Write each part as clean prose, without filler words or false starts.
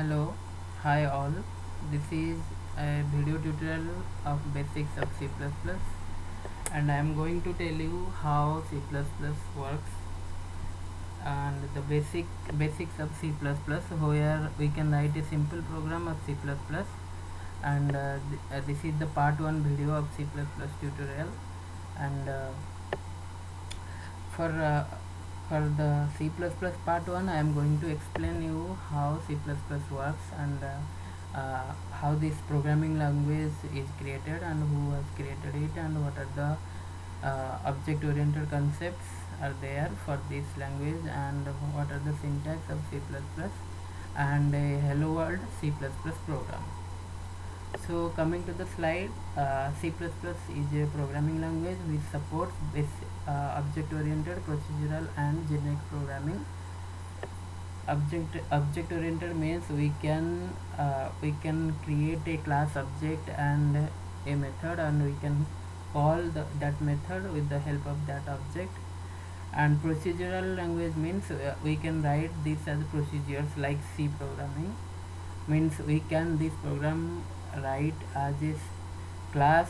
Hello, hi all. This is a video tutorial of basics of C++, and I am going to tell you how C++ works and the basics of C++, where we can write a simple program of C++, and this is the part 1 video of C++ tutorial. And for uh, for the C++ part 1, I am going to explain you how C++ works, and how this programming language is created and who has created it, and what are the object oriented concepts are there for this language, and what are the syntax of C++ and a hello world C++ program. So coming to the slide, C++ is a programming language which supports this object-oriented, procedural, and generic programming. Object-oriented means we can create a class object and a method, and we can call that method with the help of that object. And procedural language means we can write this as procedures like C programming, means we can this program write as a class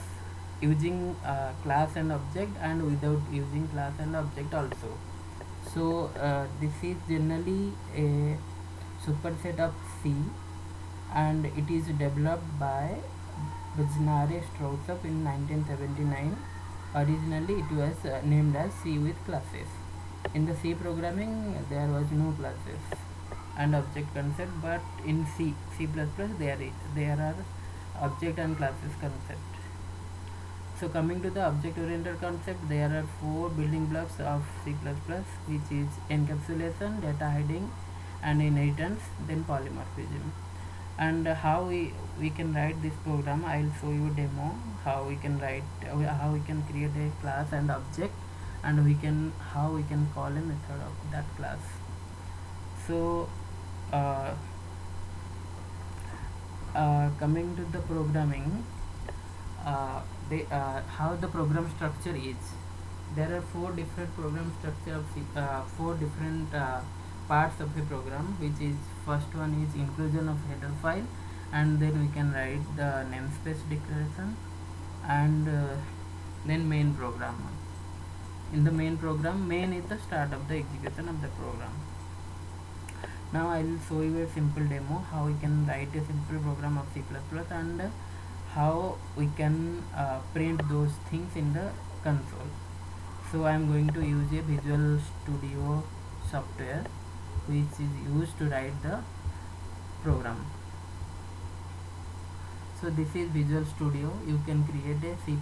using class and object, and without using class and object also. So this is generally a superset of C, and it is developed by Bajnare Strausov in 1979. Originally it was named as C with classes. In the C programming there was no classes and object concept, but in C++ there are object and classes concept. So coming to the object oriented concept, there are four building blocks of C++, which is encapsulation, data hiding, and inheritance, then polymorphism. And how we can write this program, I'll show you a demo how we can write, how we can create a class and object, and how we can call a method of that class. So uh, coming to the programming, how the program structure is. There are four different program structure of four different parts of the program, which is first one is inclusion of header file, and then we can write the namespace declaration, and then main program. In the main program, main is the start of the execution of the program. Now I will show you a simple demo how we can write a simple program of C++, and how we can print those things in the console. So I am going to use a Visual Studio software which is used to write the program. So this is Visual Studio. You can create a C++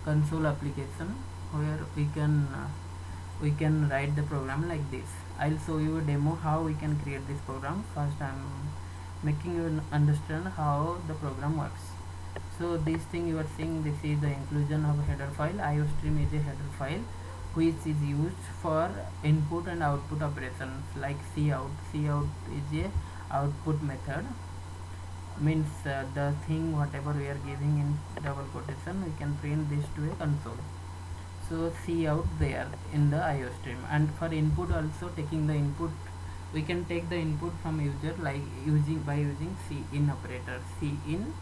console application where we can write the program like this. I'll show you a demo how we can create this program. First I'm making you understand how the program works. So this thing you are seeing, this is the inclusion of a header file. IOStream is a header file which is used for input and output operations like cout. Cout is a output method, means the thing whatever we are giving in double quotation, we can print this to a console. So cout there in the IOStream. And for input also, taking the input, we can take the input from user like using cin operator, cin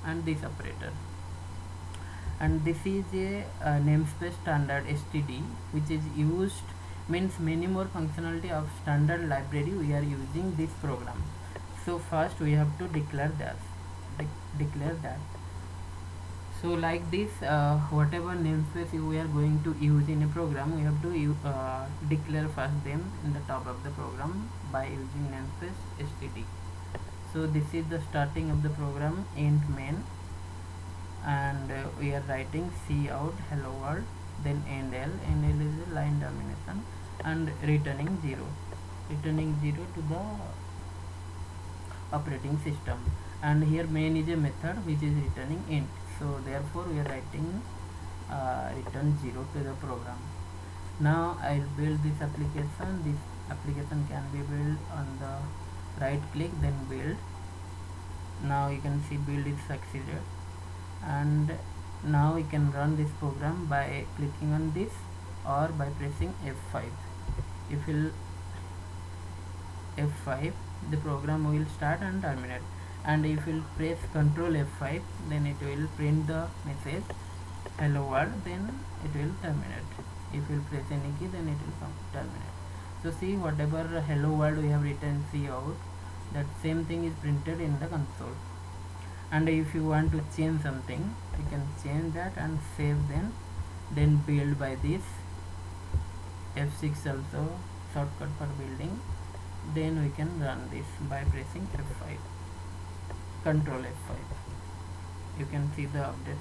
and this operator. And this is a namespace standard std, which is used, means many more functionality of standard library we are using this program. So first we have to declare that. So like this, whatever namespace we are going to use in a program, we have to declare first them in the top of the program by using namespace std. So this is the starting of the program, int main, and we are writing cout hello world, then endl. Endl is a line termination, and returning 0 to the operating system. And here main is a method which is returning int, so therefore we are writing return 0 to the program. Now I'll build this application. This application can be built on the right click, then build. Now you can see build is succeeded, and now we can run this program by clicking on this or by pressing F5. If you F5, the program will start and terminate. And if you press Ctrl F5, then it will print the message hello world, then it will terminate. If you press any key, then it will terminate. So see, whatever hello world we have written C out, that same thing is printed in the console. And if you want to change something, you can change that and save, then build by this F6 also shortcut for building. Then we can run this by pressing F5, Control F5. You can see the update.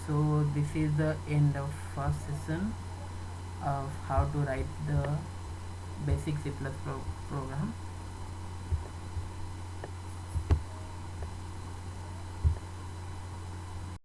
So this is the end of first session of how to write the basic C++ program.